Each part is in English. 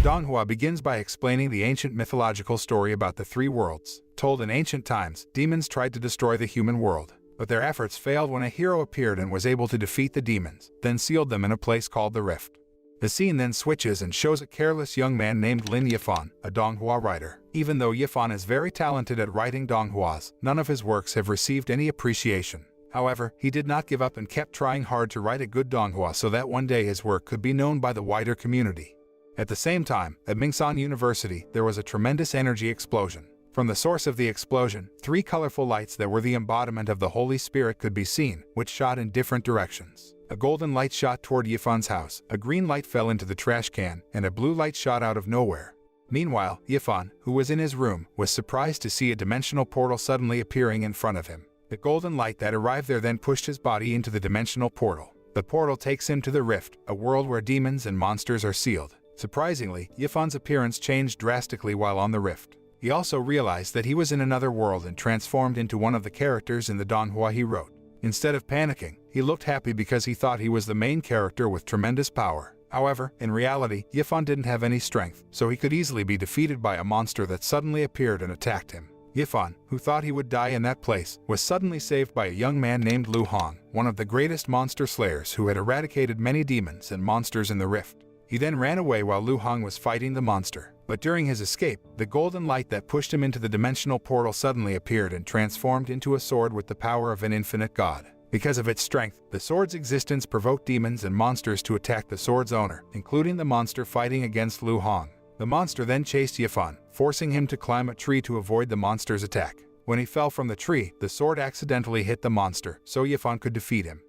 donghua begins by explaining the ancient mythological story about the three worlds. Told in ancient times, demons tried to destroy the human world, but their efforts failed when a hero appeared and was able to defeat the demons, then sealed them in a place called the Rift. The scene then switches and shows a careless young man named Lin Yifan, a donghua writer. Even though Yifan is very talented at writing donghuas, none of his works have received any appreciation. However, he did not give up and kept trying hard to write a good donghua so that one day his work could be known by the wider community. At the same time, at Mingsan University, there was a tremendous energy explosion. From the source of the explosion, three colorful lights that were the embodiment of the Holy Spirit could be seen, which shot in different directions. A golden light shot toward Yifan's house, a green light fell into the trash can, and a blue light shot out of nowhere. Meanwhile, Yifan, who was in his room, was surprised to see a dimensional portal suddenly appearing in front of him. The golden light that arrived there then pushed his body into the dimensional portal. The portal takes him to the Rift, a world where demons and monsters are sealed. Surprisingly, Yifan's appearance changed drastically while on the Rift. He also realized that he was in another world and transformed into one of the characters in the donghua he wrote. Instead of panicking, he looked happy because he thought he was the main character with tremendous power. However, in reality, Yifan didn't have any strength, so he could easily be defeated by a monster that suddenly appeared and attacked him. Yifan, who thought he would die in that place, was suddenly saved by a young man named Lu Hong, one of the greatest monster slayers who had eradicated many demons and monsters in the Rift. He then ran away while Lu Hong was fighting the monster. But during his escape, the golden light that pushed him into the dimensional portal suddenly appeared and transformed into a sword with the power of an infinite god. Because of its strength, the sword's existence provoked demons and monsters to attack the sword's owner, including the monster fighting against Lu Hong. The monster then chased Yifan, forcing him to climb a tree to avoid the monster's attack. When he fell from the tree, the sword accidentally hit the monster, so Yifan could defeat him.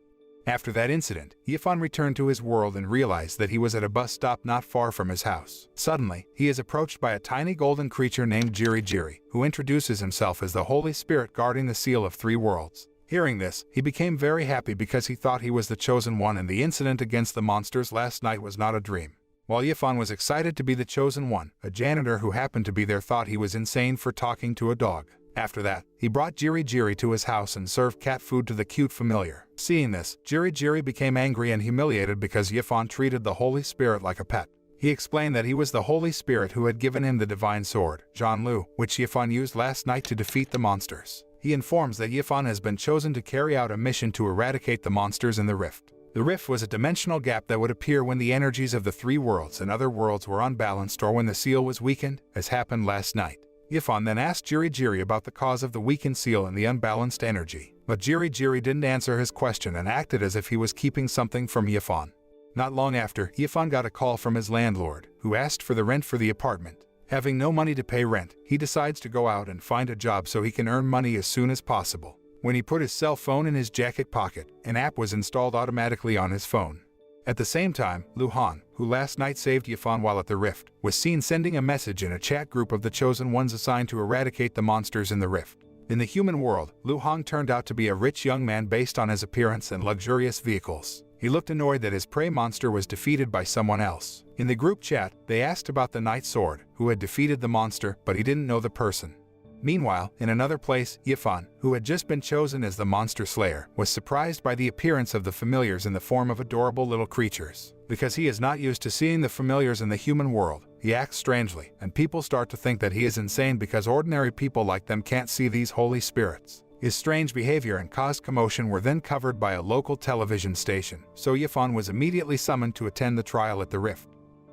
After that incident, Yifan returned to his world and realized that he was at a bus stop not far from his house. Suddenly, he is approached by a tiny golden creature named Jiri Jiri, who introduces himself as the Holy Spirit guarding the seal of three worlds. Hearing this, he became very happy because he thought he was the chosen one and the incident against the monsters last night was not a dream. While Yifan was excited to be the chosen one, a janitor who happened to be there thought he was insane for talking to a dog. After that, he brought Jiri Jiri to his house and served cat food to the cute familiar. Seeing this, Jiri Jiri became angry and humiliated because Yifan treated the Holy Spirit like a pet. He explained that he was the Holy Spirit who had given him the divine sword, Zhanlu, which Yifan used last night to defeat the monsters. He informs that Yifan has been chosen to carry out a mission to eradicate the monsters in the Rift. The Rift was a dimensional gap that would appear when the energies of the three worlds and other worlds were unbalanced or when the seal was weakened, as happened last night. Yifan then asked Jiri Jiri about the cause of the weakened seal and the unbalanced energy, but Jiri Jiri didn't answer his question and acted as if he was keeping something from Yifan. Not long after, Yifan got a call from his landlord, who asked for the rent for the apartment. Having no money to pay rent, he decides to go out and find a job so he can earn money as soon as possible. When he put his cell phone in his jacket pocket, an app was installed automatically on his phone. At the same time, Lu Hong, who last night saved Yifan while at the Rift, was seen sending a message in a chat group of the chosen ones assigned to eradicate the monsters in the Rift. In the human world, Lu Hong turned out to be a rich young man based on his appearance and luxurious vehicles. He looked annoyed that his prey monster was defeated by someone else. In the group chat, they asked about the Night Sword, who had defeated the monster, but he didn't know the person. Meanwhile, in another place, Yifan, who had just been chosen as the monster slayer, was surprised by the appearance of the familiars in the form of adorable little creatures. Because he is not used to seeing the familiars in the human world, he acts strangely, and people start to think that he is insane because ordinary people like them can't see these holy spirits. His strange behavior and caused commotion were then covered by a local television station, so Yifan was immediately summoned to attend the trial at the Rift.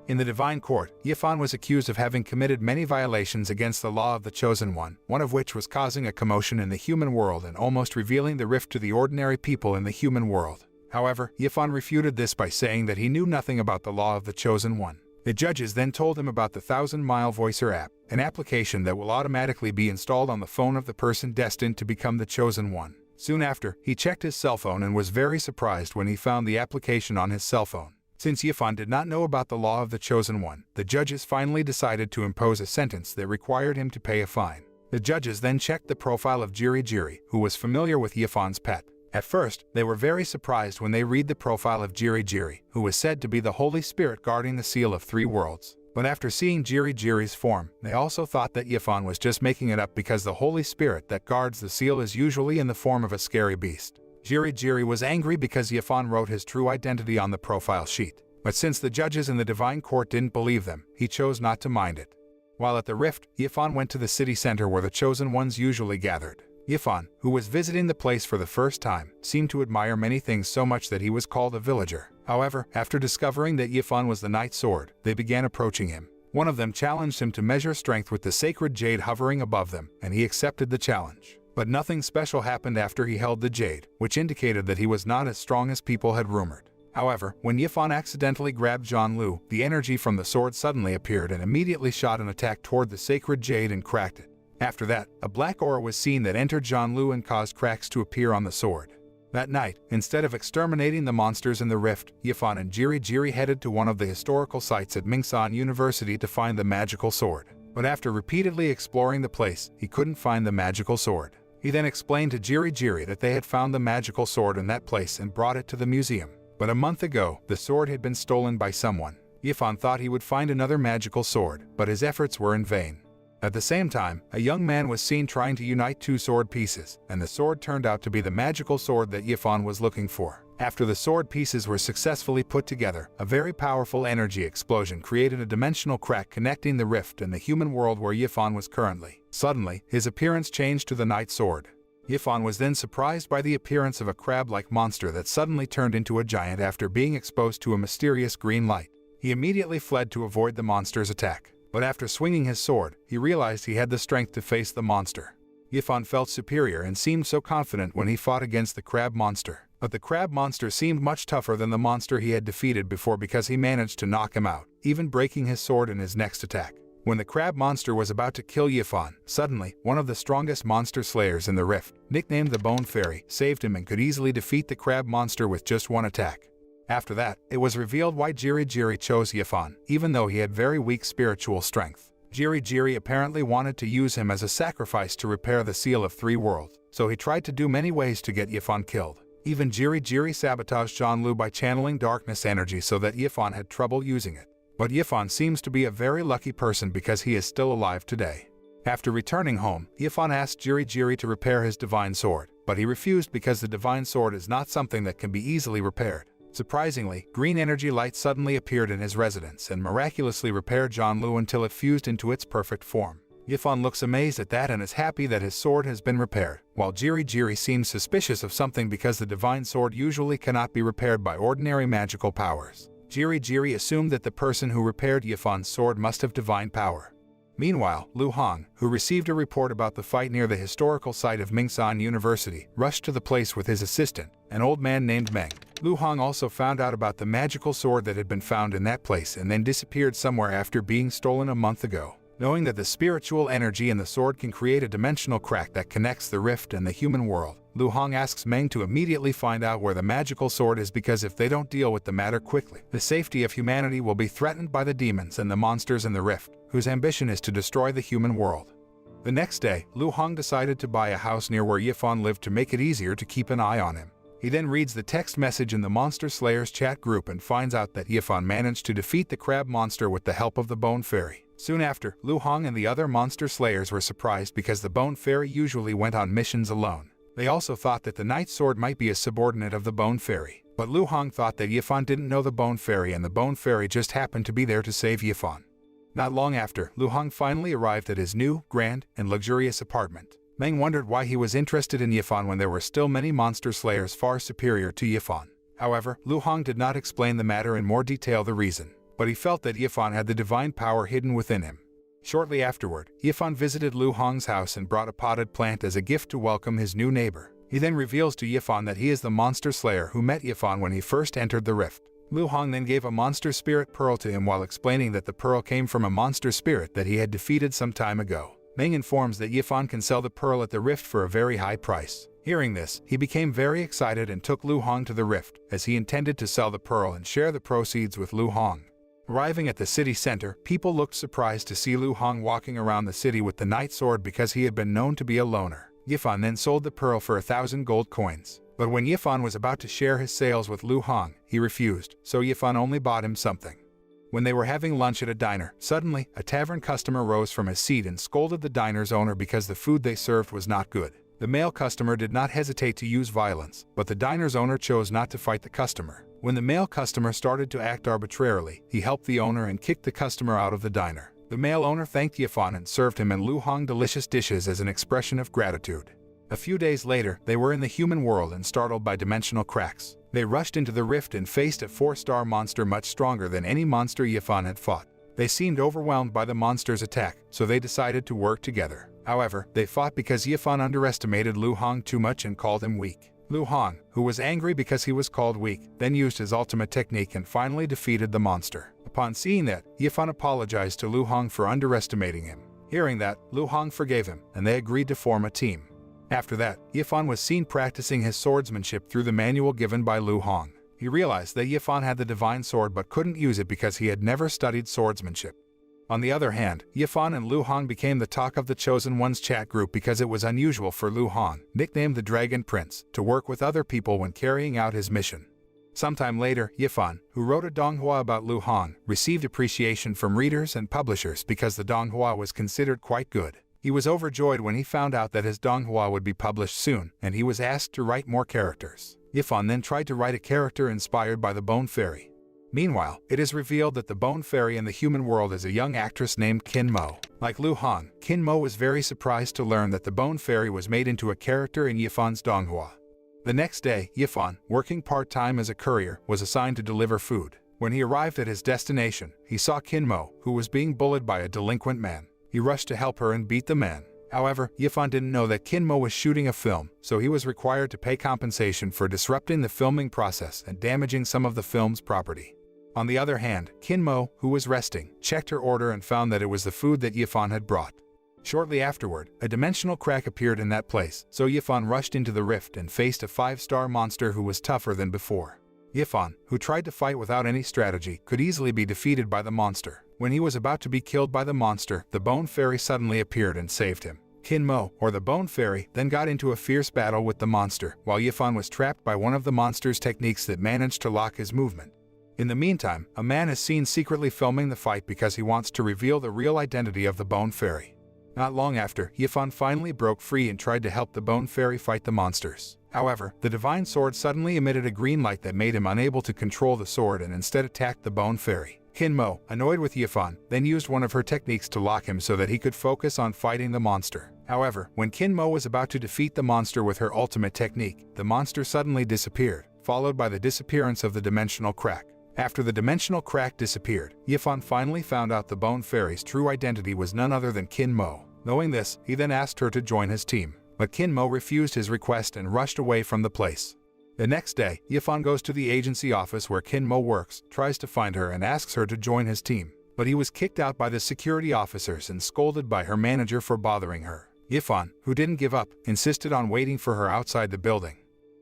In the Divine Court, Yifan was accused of having committed many violations against the law of the Chosen One, one of which was causing a commotion in the human world and almost revealing the rift to the ordinary people in the human world. However, Yifan refuted this by saying that he knew nothing about the law of the Chosen One. The judges then told him about the 1000-Mile Voicer app, an application that will automatically be installed on the phone of the person destined to become the Chosen One. Soon after, he checked his cell phone and was very surprised when he found the application on his cell phone. Since Yifan did not know about the law of the Chosen One, the judges finally decided to impose a sentence that required him to pay a fine. The judges then checked the profile of Jiri Jiri, who was familiar with Yifan's pet. At first, they were very surprised when they read the profile of Jiri Jiri, who was said to be the Holy Spirit guarding the seal of three worlds. But after seeing Jiri Jiri's form, they also thought that Yifan was just making it up because the Holy Spirit that guards the seal is usually in the form of a scary beast. Jiri Jiri was angry because Yifan wrote his true identity on the profile sheet. But since the judges in the divine court didn't believe them, he chose not to mind it. While at the rift, Yifan went to the city center where the chosen ones usually gathered. Yifan, who was visiting the place for the first time, seemed to admire many things so much that he was called a villager. However, after discovering that Yifan was the Night Sword, they began approaching him. One of them challenged him to measure strength with the sacred jade hovering above them, and he accepted the challenge. But nothing special happened after he held the jade, which indicated that he was not as strong as people had rumored. However, when Yifan accidentally grabbed Zhang Lu, the energy from the sword suddenly appeared and immediately shot an attack toward the sacred jade and cracked it. After that, a black aura was seen that entered Zhang Lu and caused cracks to appear on the sword. That night, instead of exterminating the monsters in the rift, Yifan and Jiri headed to one of the historical sites at Mingsan University to find the magical sword. But after repeatedly exploring the place, he couldn't find the magical sword. He then explained to Jiri that they had found the magical sword in that place and brought it to the museum. But a month ago, the sword had been stolen by someone. Yifan thought he would find another magical sword, but his efforts were in vain. At the same time, a young man was seen trying to unite two sword pieces, and the sword turned out to be the magical sword that Yifan was looking for. After the sword pieces were successfully put together, a very powerful energy explosion created a dimensional crack connecting the rift and the human world where Yifan was currently. Suddenly, his appearance changed to the Night Sword. Yifan was then surprised by the appearance of a crab-like monster that suddenly turned into a giant after being exposed to a mysterious green light. He immediately fled to avoid the monster's attack. But after swinging his sword, he realized he had the strength to face the monster. Yifan felt superior and seemed so confident when he fought against the crab monster. But the crab monster seemed much tougher than the monster he had defeated before because he managed to knock him out, even breaking his sword in his next attack. When the crab monster was about to kill Yifan, suddenly, one of the strongest monster slayers in the rift, nicknamed the Bone Fairy, saved him and could easily defeat the crab monster with just one attack. After that, it was revealed why Jiri chose Yifan, even though he had very weak spiritual strength. Jiri apparently wanted to use him as a sacrifice to repair the Seal of Three Worlds, so he tried to do many ways to get Yifan killed. Even Jiri sabotaged Zhang Lu by channeling darkness energy so that Yifan had trouble using it. But Yifan seems to be a very lucky person because he is still alive today. After returning home, Yifan asked Jiri to repair his divine sword, but he refused because the divine sword is not something that can be easily repaired. Surprisingly, green energy light suddenly appeared in his residence and miraculously repaired Zhang Lu until it fused into its perfect form. Yifan looks amazed at that and is happy that his sword has been repaired, while Jiri seems suspicious of something because the divine sword usually cannot be repaired by ordinary magical powers. Jiri assumed that the person who repaired Yifan's sword must have divine power. Meanwhile, Lu Hong, who received a report about the fight near the historical site of Mingsan University, rushed to the place with his assistant, an old man named Meng. Lu Hong also found out about the magical sword that had been found in that place and then disappeared somewhere after being stolen a month ago. Knowing that the spiritual energy in the sword can create a dimensional crack that connects the rift and the human world, Lu Hong asks Meng to immediately find out where the magical sword is because if they don't deal with the matter quickly, the safety of humanity will be threatened by the demons and the monsters in the rift, whose ambition is to destroy the human world. The next day, Lu Hong decided to buy a house near where Yifan lived to make it easier to keep an eye on him. He then reads the text message in the Monster Slayers chat group and finds out that Yifan managed to defeat the crab monster with the help of the Bone Fairy. Soon after, Lu Hong and the other Monster Slayers were surprised because the Bone Fairy usually went on missions alone. They also thought that the Night Sword might be a subordinate of the Bone Fairy. But Lu Hong thought that Yifan didn't know the Bone Fairy and the Bone Fairy just happened to be there to save Yifan. Not long after, Lu Hong finally arrived at his new, grand, and luxurious apartment. Meng wondered why he was interested in Yifan when there were still many Monster Slayers far superior to Yifan. However, Lu Hong did not explain the matter in more detail the reason, but he felt that Yifan had the divine power hidden within him. Shortly afterward, Yifan visited Lu Hong's house and brought a potted plant as a gift to welcome his new neighbor. He then reveals to Yifan that he is the Monster Slayer who met Yifan when he first entered the rift. Lu Hong then gave a monster spirit pearl to him while explaining that the pearl came from a monster spirit that he had defeated some time ago. Meng informs that Yifan can sell the pearl at the rift for a very high price. Hearing this, he became very excited and took Lu Hong to the rift, as he intended to sell the pearl and share the proceeds with Lu Hong. Arriving at the city center, people looked surprised to see Lu Hong walking around the city with the Night Sword because he had been known to be a loner. Yifan then sold the pearl for 1,000 gold coins. But when Yifan was about to share his sales with Lu Hong, he refused, so Yifan only bought him something. When they were having lunch at a diner, suddenly, a tavern customer rose from his seat and scolded the diner's owner because the food they served was not good. The male customer did not hesitate to use violence, but the diner's owner chose not to fight the customer. When the male customer started to act arbitrarily, he helped the owner and kicked the customer out of the diner. The male owner thanked Yifan and served him and Lu Hong delicious dishes as an expression of gratitude. A few days later, they were in the human world and startled by dimensional cracks. They rushed into the rift and faced a 4-star monster much stronger than any monster Yifan had fought. They seemed overwhelmed by the monster's attack, so they decided to work together. However, they fought because Yifan underestimated Lu Hong too much and called him weak. Lu Hong, who was angry because he was called weak, then used his ultimate technique and finally defeated the monster. Upon seeing that, Yifan apologized to Lu Hong for underestimating him. Hearing that, Lu Hong forgave him, and they agreed to form a team. After that, Yifan was seen practicing his swordsmanship through the manual given by Lu Hong. He realized that Yifan had the divine sword but couldn't use it because he had never studied swordsmanship. On the other hand, Yifan and Lu Hong became the talk of the Chosen One's chat group because it was unusual for Lu Hong, nicknamed the Dragon Prince, to work with other people when carrying out his mission. Sometime later, Yifan, who wrote a donghua about Lu Hong, received appreciation from readers and publishers because the donghua was considered quite good. He was overjoyed when he found out that his donghua would be published soon, and he was asked to write more characters. Yifan then tried to write a character inspired by the Bone Fairy. Meanwhile, it is revealed that the Bone Fairy in the human world is a young actress named Qin Mo. Like Lu Hong, Qin Mo was very surprised to learn that the Bone Fairy was made into a character in Yifan's donghua. The next day, Yifan, working part-time as a courier, was assigned to deliver food. When he arrived at his destination, he saw Qin Mo, who was being bullied by a delinquent man. He rushed to help her and beat the man. However, Yifan didn't know that Qin Mo was shooting a film, so he was required to pay compensation for disrupting the filming process and damaging some of the film's property. On the other hand, Qin Mo, who was resting, checked her order and found that it was the food that Yifan had brought. Shortly afterward, a dimensional crack appeared in that place, so Yifan rushed into the rift and faced a 5-star monster who was tougher than before. Yifan, who tried to fight without any strategy, could easily be defeated by the monster. When he was about to be killed by the monster, the Bone Fairy suddenly appeared and saved him. Qin Mo, or the Bone Fairy, then got into a fierce battle with the monster, while Yifan was trapped by one of the monster's techniques that managed to lock his movement. In the meantime, a man is seen secretly filming the fight because he wants to reveal the real identity of the Bone Fairy. Not long after, Yifan finally broke free and tried to help the Bone Fairy fight the monsters. However, the divine sword suddenly emitted a green light that made him unable to control the sword and instead attacked the Bone Fairy. Qin Mo, annoyed with Yifan, then used one of her techniques to lock him so that he could focus on fighting the monster. However, when Qin Mo was about to defeat the monster with her ultimate technique, the monster suddenly disappeared, followed by the disappearance of the dimensional crack. After the dimensional crack disappeared, Yifan finally found out the Bone Fairy's true identity was none other than Qin Mo. Knowing this, he then asked her to join his team, but Qin Mo refused his request and rushed away from the place. The next day, Yifan goes to the agency office where Qin Mo works, tries to find her and asks her to join his team, but he was kicked out by the security officers and scolded by her manager for bothering her. Yifan, who didn't give up, insisted on waiting for her outside the building.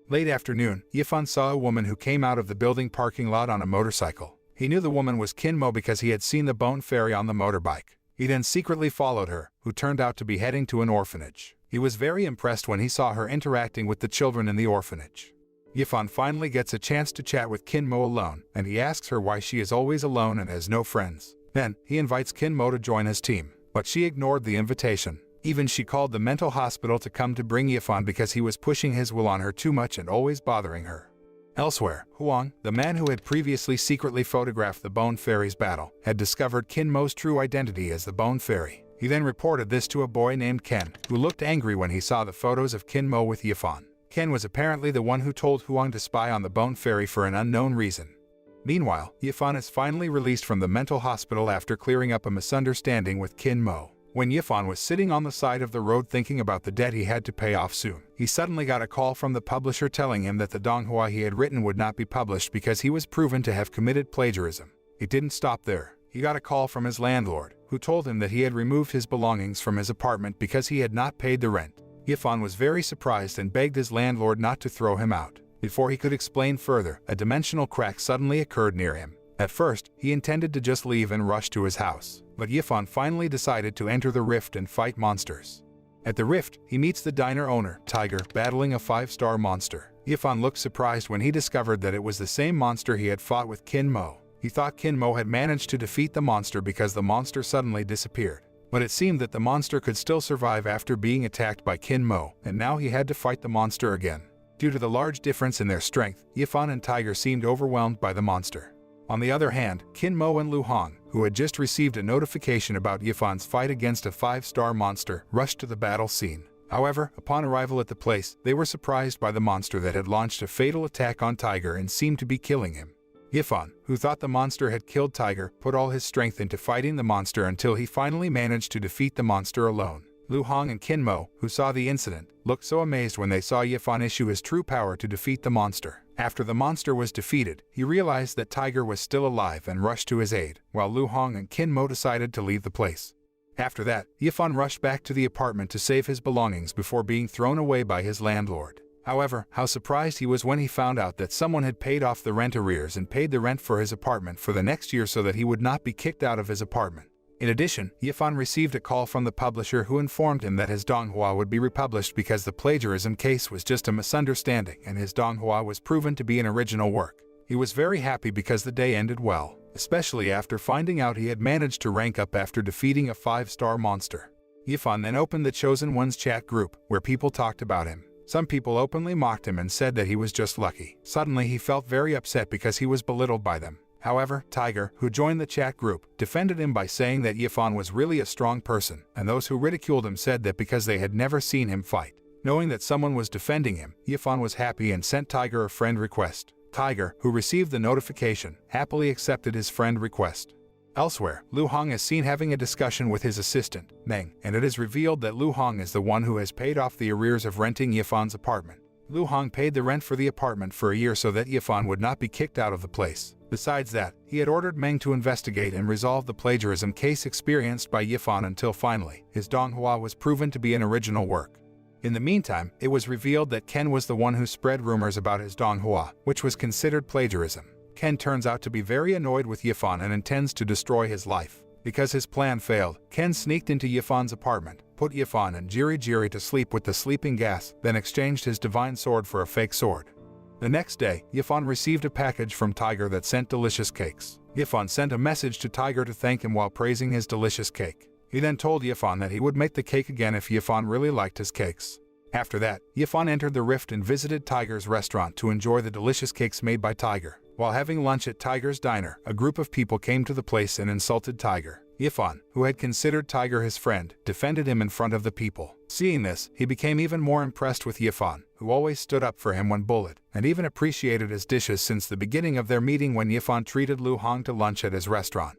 Late afternoon, Yifan saw a woman who came out of the building parking lot on a motorcycle. He knew the woman was Qin Mo because he had seen the Bone Fairy on the motorbike. He then secretly followed her, who turned out to be heading to an orphanage. He was very impressed when he saw her interacting with the children in the orphanage. Yifan finally gets a chance to chat with Qin Mo alone, and he asks her why she is always alone and has no friends. Then, he invites Qin Mo to join his team, but she ignored the invitation. Even she called the mental hospital to come to bring Yifan because he was pushing his will on her too much and always bothering her. Elsewhere, Huang, the man who had previously secretly photographed the Bone Fairy's battle, had discovered Qin Mo's true identity as the Bone Fairy. He then reported this to a boy named Ken, who looked angry when he saw the photos of Qin Mo with Yifan. Ken was apparently the one who told Huang to spy on the Bone Fairy for an unknown reason. Meanwhile, Yifan is finally released from the mental hospital after clearing up a misunderstanding with Qin Mo. When Yifan was sitting on the side of the road thinking about the debt he had to pay off soon, he suddenly got a call from the publisher telling him that the donghua he had written would not be published because he was proven to have committed plagiarism. It didn't stop there. He got a call from his landlord, who told him that he had removed his belongings from his apartment because he had not paid the rent. Yifan was very surprised and begged his landlord not to throw him out. Before he could explain further, a dimensional crack suddenly occurred near him. At first, he intended to just leave and rush to his house, but Yifan finally decided to enter the rift and fight monsters. At the rift, he meets the diner owner, Tiger, battling a 5-star monster. Yifan looked surprised when he discovered that it was the same monster he had fought with Qin Mo. He thought Qin Mo had managed to defeat the monster because the monster suddenly disappeared. But it seemed that the monster could still survive after being attacked by Qin Mo, and now he had to fight the monster again. Due to the large difference in their strength, Yifan and Tiger seemed overwhelmed by the monster. On the other hand, Qin Mo and Lu Hong, who had just received a notification about Yifan's fight against a 5-star monster, rushed to the battle scene. However, upon arrival at the place, they were surprised by the monster that had launched a fatal attack on Tiger and seemed to be killing him. Yifan, who thought the monster had killed Tiger, put all his strength into fighting the monster until he finally managed to defeat the monster alone. Lu Hong and Qin Mo, who saw the incident, looked so amazed when they saw Yifan issue his true power to defeat the monster. After the monster was defeated, he realized that Tiger was still alive and rushed to his aid, while Lu Hong and Qin Mo decided to leave the place. After that, Yifan rushed back to the apartment to save his belongings before being thrown away by his landlord. However, how surprised he was when he found out that someone had paid off the rent arrears and paid the rent for his apartment for the next year so that he would not be kicked out of his apartment. In addition, Yifan received a call from the publisher who informed him that his donghua would be republished because the plagiarism case was just a misunderstanding and his donghua was proven to be an original work. He was very happy because the day ended well, especially after finding out he had managed to rank up after defeating a 5-star monster. Yifan then opened the Chosen One's chat group, where people talked about him. Some people openly mocked him and said that he was just lucky. Suddenly he felt very upset because he was belittled by them. However, Tiger, who joined the chat group, defended him by saying that Yifan was really a strong person, and those who ridiculed him said that because they had never seen him fight. Knowing that someone was defending him, Yifan was happy and sent Tiger a friend request. Tiger, who received the notification, happily accepted his friend request. Elsewhere, Lu Hong is seen having a discussion with his assistant, Meng, and it is revealed that Lu Hong is the one who has paid off the arrears of renting Yifan's apartment. Lu Hong paid the rent for the apartment for a year so that Yifan would not be kicked out of the place. Besides that, he had ordered Meng to investigate and resolve the plagiarism case experienced by Yifan until finally, his donghua was proven to be an original work. In the meantime, it was revealed that Ken was the one who spread rumors about his donghua, which was considered plagiarism. Ken turns out to be very annoyed with Yifan and intends to destroy his life. Because his plan failed, Ken sneaked into Yifan's apartment, put Yifan and Jiri to sleep with the sleeping gas, then exchanged his divine sword for a fake sword. The next day, Yifan received a package from Tiger that sent delicious cakes. Yifan sent a message to Tiger to thank him while praising his delicious cake. He then told Yifan that he would make the cake again if Yifan really liked his cakes. After that, Yifan entered the rift and visited Tiger's restaurant to enjoy the delicious cakes made by Tiger. While having lunch at Tiger's diner, a group of people came to the place and insulted Tiger. Yifan, who had considered Tiger his friend, defended him in front of the people. Seeing this, he became even more impressed with Yifan, who always stood up for him when bullied, and even appreciated his dishes since the beginning of their meeting when Yifan treated Lu Hong to lunch at his restaurant.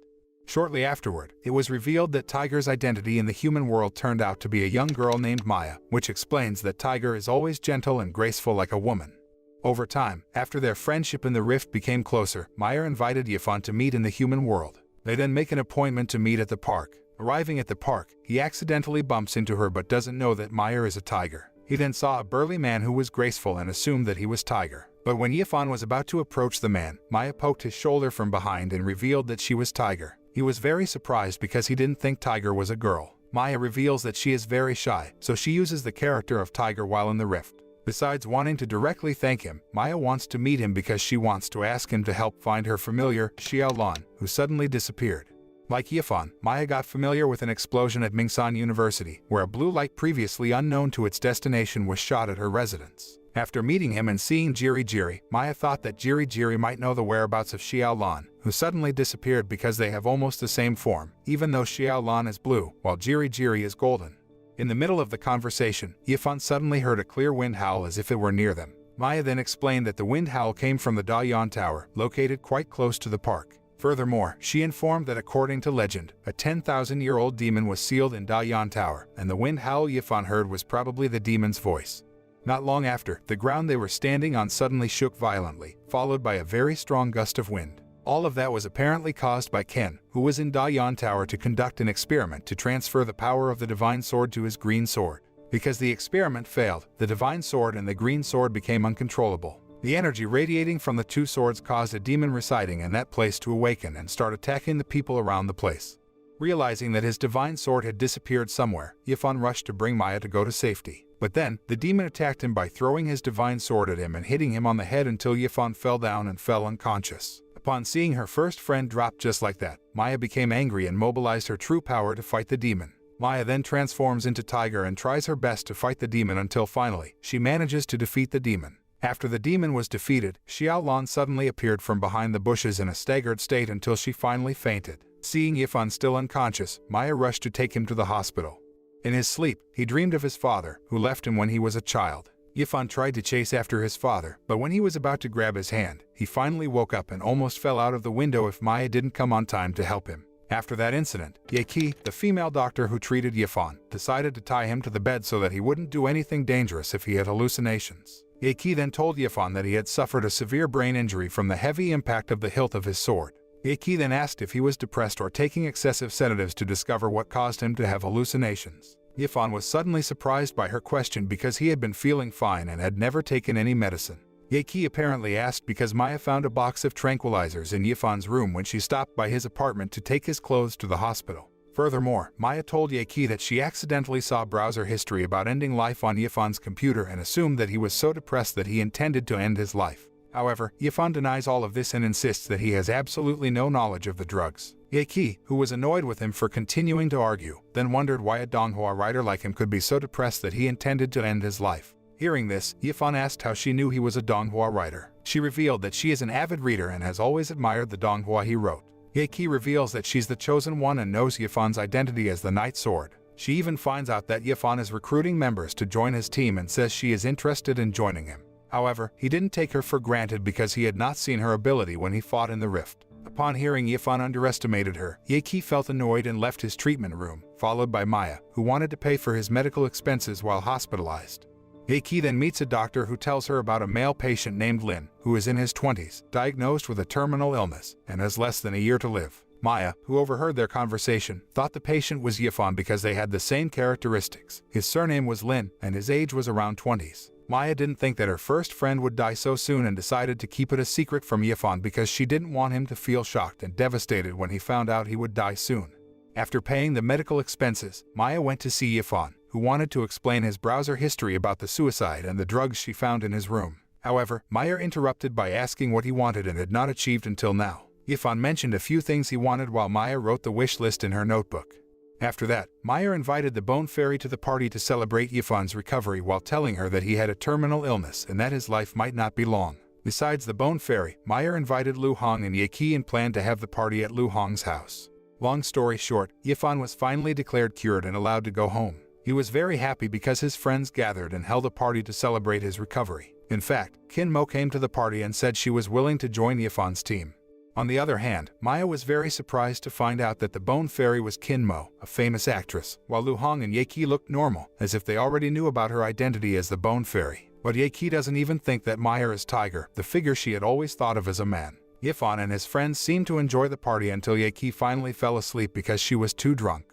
Shortly afterward, it was revealed that Tiger's identity in the human world turned out to be a young girl named Maya, which explains that Tiger is always gentle and graceful like a woman. Over time, after their friendship in the rift became closer, Maya invited Yifan to meet in the human world. They then make an appointment to meet at the park. Arriving at the park, he accidentally bumps into her but doesn't know that Maya is a tiger. He then saw a burly man who was graceful and assumed that he was Tiger. But when Yifan was about to approach the man, Maya poked his shoulder from behind and revealed that she was Tiger. He was very surprised because he didn't think Tiger was a girl. Maya reveals that she is very shy, so she uses the character of Tiger while in the rift. Besides wanting to directly thank him, Maya wants to meet him because she wants to ask him to help find her familiar, Xiaolan, who suddenly disappeared. Like Yifan, Maya got familiar with an explosion at Mingsan University, where a blue light previously unknown to its destination was shot at her residence. After meeting him and seeing Jiri, Maya thought that Jiri might know the whereabouts of Xiaolan, who suddenly disappeared because they have almost the same form, even though Xiaolan is blue, while Jiri is golden. In the middle of the conversation, Yifan suddenly heard a clear wind howl as if it were near them. Maya then explained that the wind howl came from the Dayan Tower, located quite close to the park. Furthermore, she informed that according to legend, a 10,000-year-old demon was sealed in Dayan Tower, and the wind howl Yifan heard was probably the demon's voice. Not long after, the ground they were standing on suddenly shook violently, followed by a very strong gust of wind. All of that was apparently caused by Ken, who was in Dayan Tower to conduct an experiment to transfer the power of the divine sword to his green sword. Because the experiment failed, the divine sword and the green sword became uncontrollable. The energy radiating from the two swords caused a demon residing in that place to awaken and start attacking the people around the place. Realizing that his divine sword had disappeared somewhere, Yifan rushed to bring Maya to go to safety. But then, the demon attacked him by throwing his divine sword at him and hitting him on the head until Yifan fell down and fell unconscious. Upon seeing her first friend drop just like that, Maya became angry and mobilized her true power to fight the demon. Maya then transforms into Tiger and tries her best to fight the demon until finally, she manages to defeat the demon. After the demon was defeated, Xiaolan suddenly appeared from behind the bushes in a staggered state until she finally fainted. Seeing Yifan still unconscious, Maya rushed to take him to the hospital. In his sleep, he dreamed of his father, who left him when he was a child. Yifan tried to chase after his father, but when he was about to grab his hand, he finally woke up and almost fell out of the window if Maya didn't come on time to help him. After that incident, Yeki, the female doctor who treated Yifan, decided to tie him to the bed so that he wouldn't do anything dangerous if he had hallucinations. Yeki then told Yifan that he had suffered a severe brain injury from the heavy impact of the hilt of his sword. Yeki then asked if he was depressed or taking excessive sedatives to discover what caused him to have hallucinations. Yifan was suddenly surprised by her question because he had been feeling fine and had never taken any medicine. Yeki apparently asked because Maya found a box of tranquilizers in Yifan's room when she stopped by his apartment to take his clothes to the hospital. Furthermore, Maya told Yeki that she accidentally saw browser history about ending life on Yifan's computer and assumed that he was so depressed that he intended to end his life. However, Yifan denies all of this and insists that he has absolutely no knowledge of the drugs. Yeki, who was annoyed with him for continuing to argue, then wondered why a donghua writer like him could be so depressed that he intended to end his life. Hearing this, Yifan asked how she knew he was a donghua writer. She revealed that she is an avid reader and has always admired the donghua he wrote. Yeki reveals that she's the chosen one and knows Yifan's identity as the Night Sword. She even finds out that Yifan is recruiting members to join his team and says she is interested in joining him. However, he didn't take her for granted because he had not seen her ability when he fought in the rift. Upon hearing Yifan underestimated her, Yeki felt annoyed and left his treatment room, followed by Maya, who wanted to pay for his medical expenses while hospitalized. Yeki then meets a doctor who tells her about a male patient named Lin, who is in his 20s, diagnosed with a terminal illness, and has less than a year to live. Maya, who overheard their conversation, thought the patient was Yifan because they had the same characteristics. His surname was Lin, and his age was around 20s. Maya didn't think that her first friend would die so soon and decided to keep it a secret from Yifan because she didn't want him to feel shocked and devastated when he found out he would die soon. After paying the medical expenses, Maya went to see Yifan, who wanted to explain his browser history about the suicide and the drugs she found in his room. However, Maya interrupted by asking what he wanted and had not achieved until now. Yifan mentioned a few things he wanted while Maya wrote the wish list in her notebook. After that, Maya invited the Bone Fairy to the party to celebrate Yifan's recovery while telling her that he had a terminal illness and that his life might not be long. Besides the Bone Fairy, Maya invited Lu Hong and Yeki and planned to have the party at Lu Hong's house. Long story short, Yifan was finally declared cured and allowed to go home. He was very happy because his friends gathered and held a party to celebrate his recovery. In fact, Qin Mo came to the party and said she was willing to join Yifan's team. On the other hand, Maya was very surprised to find out that the Bone Fairy was Qin Mo, a famous actress, while Lu Hong and Yeki looked normal, as if they already knew about her identity as the Bone Fairy. But Yeki doesn't even think that Maya is Tiger, the figure she had always thought of as a man. Yifan and his friends seemed to enjoy the party until Yeki finally fell asleep because she was too drunk.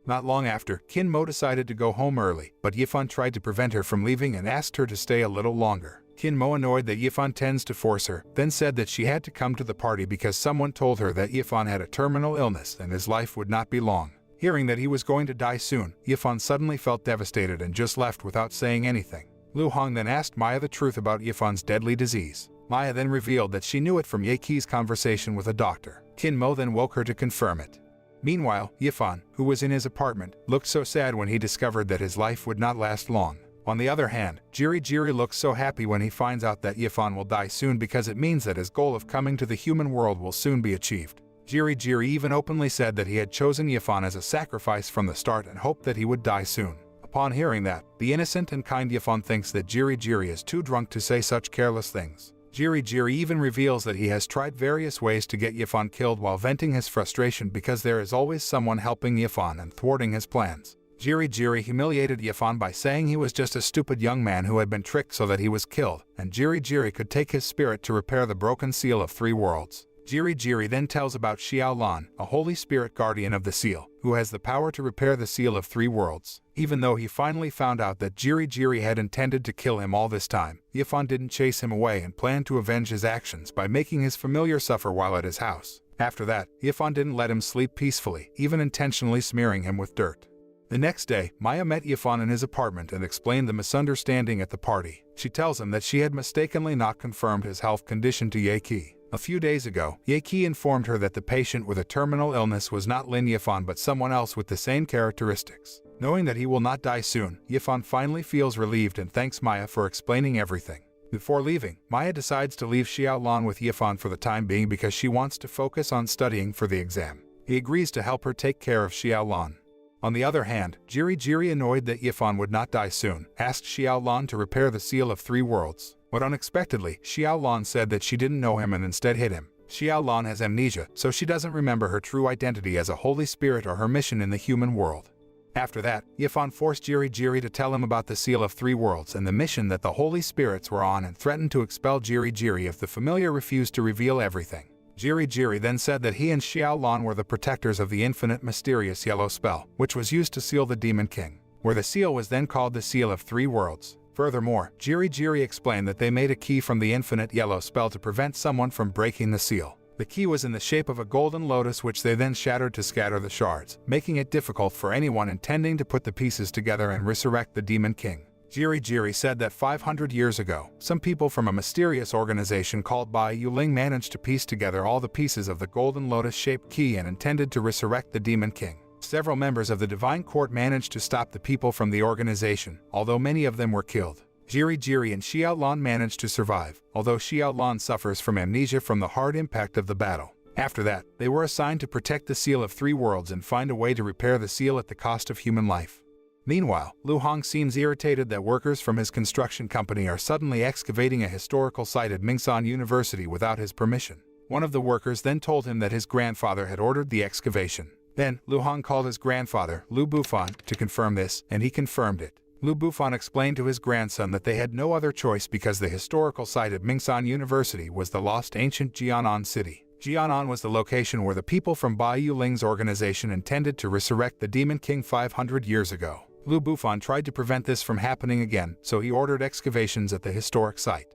Not long after, Qin Mo decided to go home early, but Yifan tried to prevent her from leaving and asked her to stay a little longer. Qin Mo, annoyed that Yifan tends to force her, then said that she had to come to the party because someone told her that Yifan had a terminal illness and his life would not be long. Hearing that he was going to die soon, Yifan suddenly felt devastated and just left without saying anything. Lu Hong then asked Maya the truth about Yifan's deadly disease. Maya then revealed that she knew it from Yeki's conversation with a doctor. Qin Mo then woke her to confirm it. Meanwhile, Yifan, who was in his apartment, looked so sad when he discovered that his life would not last long. On the other hand, Jiri looks so happy when he finds out that Yifan will die soon because it means that his goal of coming to the human world will soon be achieved. Jiri even openly said that he had chosen Yifan as a sacrifice from the start and hoped that he would die soon. Upon hearing that, the innocent and kind Yifan thinks that Jiri is too drunk to say such careless things. Jiri even reveals that he has tried various ways to get Yifan killed while venting his frustration because there is always someone helping Yifan and thwarting his plans. Jiri humiliated Yifan by saying he was just a stupid young man who had been tricked so that he was killed, and Jiri could take his spirit to repair the broken seal of 3 worlds. Jiri then tells about Xiaolan, a holy spirit guardian of the seal, who has the power to repair the seal of 3 worlds. Even though he finally found out that Jiri had intended to kill him all this time, Yifan didn't chase him away and planned to avenge his actions by making his familiar suffer while at his house. After that, Yifan didn't let him sleep peacefully, even intentionally smearing him with dirt. The next day, Maya met Yifan in his apartment and explained the misunderstanding at the party. She tells him that she had mistakenly not confirmed his health condition to Yeki. A few days ago, Yeki informed her that the patient with a terminal illness was not Lin Yifan but someone else with the same characteristics. Knowing that he will not die soon, Yifan finally feels relieved and thanks Maya for explaining everything. Before leaving, Maya decides to leave Xiaolan with Yifan for the time being because she wants to focus on studying for the exam. He agrees to help her take care of Xiaolan. On the other hand, Jiri, annoyed that Yifan would not die soon, asked Xiaolan to repair the Seal of Three Worlds. But unexpectedly, Xiaolan said that she didn't know him and instead hit him. Xiaolan has amnesia, so she doesn't remember her true identity as a holy spirit or her mission in the human world. After that, Yifan forced Jiri to tell him about the Seal of Three Worlds and the mission that the holy spirits were on and threatened to expel Jiri if the familiar refused to reveal everything. Jiri then said that he and Xiaolan were the protectors of the infinite mysterious yellow spell, which was used to seal the Demon King, where the seal was then called the Seal of Three Worlds. Furthermore, Jiri explained that they made a key from the infinite yellow spell to prevent someone from breaking the seal. The key was in the shape of a golden lotus, which they then shattered to scatter the shards, making it difficult for anyone intending to put the pieces together and resurrect the Demon King. Jiri said that 500 years ago, some people from a mysterious organization called Bai Yuling managed to piece together all the pieces of the golden lotus-shaped key and intended to resurrect the Demon King. Several members of the Divine Court managed to stop the people from the organization, although many of them were killed. Jiri and Xiaolan managed to survive, although Xiaolan suffers from amnesia from the hard impact of the battle. After that, they were assigned to protect the Seal of Three Worlds and find a way to repair the seal at the cost of human life. Meanwhile, Lu Hong seems irritated that workers from his construction company are suddenly excavating a historical site at Mingsan University without his permission. One of the workers then told him that his grandfather had ordered the excavation. Then, Lu Hong called his grandfather, Lu Bufan, to confirm this, and he confirmed it. Lu Bufan explained to his grandson that they had no other choice because the historical site at Mingsan University was the lost ancient Jianan city. Jianan was the location where the people from Bai Yuling's organization intended to resurrect the Demon King 500 years ago. Lu Bufan tried to prevent this from happening again, so he ordered excavations at the historic site.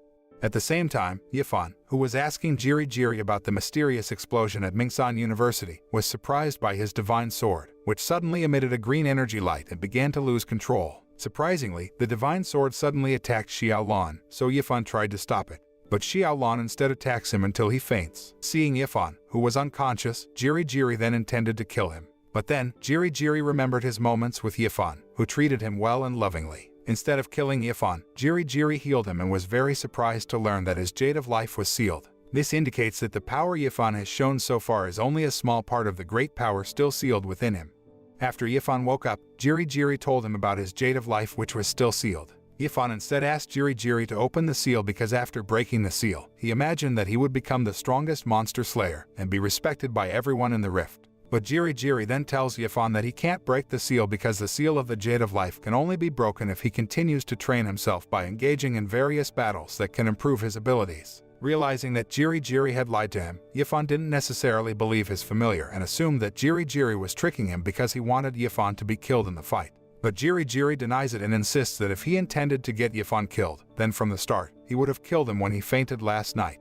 At the same time, Yifan, who was asking Jiri about the mysterious explosion at Mingsan University, was surprised by his divine sword, which suddenly emitted a green energy light and began to lose control. Surprisingly, the divine sword suddenly attacked Xiaolan, so Yifan tried to stop it. But Xiaolan instead attacks him until he faints. Seeing Yifan, who was unconscious, Jiri then intended to kill him. But then, Jiri remembered his moments with Yifan, who treated him well and lovingly. Instead of killing Yifan, Jiri healed him and was very surprised to learn that his Jade of Life was sealed. This indicates that the power Yifan has shown so far is only a small part of the great power still sealed within him. After Yifan woke up, Jiri told him about his Jade of Life, which was still sealed. Yifan instead asked Jiri to open the seal because after breaking the seal, he imagined that he would become the strongest monster slayer and be respected by everyone in the rift. But Jiri then tells Yifan that he can't break the seal because the seal of the Jade of Life can only be broken if he continues to train himself by engaging in various battles that can improve his abilities. Realizing that Jiri had lied to him, Yifan didn't necessarily believe his familiar and assumed that Jiri was tricking him because he wanted Yifan to be killed in the fight. But Jiri denies it and insists that if he intended to get Yifan killed, then from the start, he would have killed him when he fainted last night.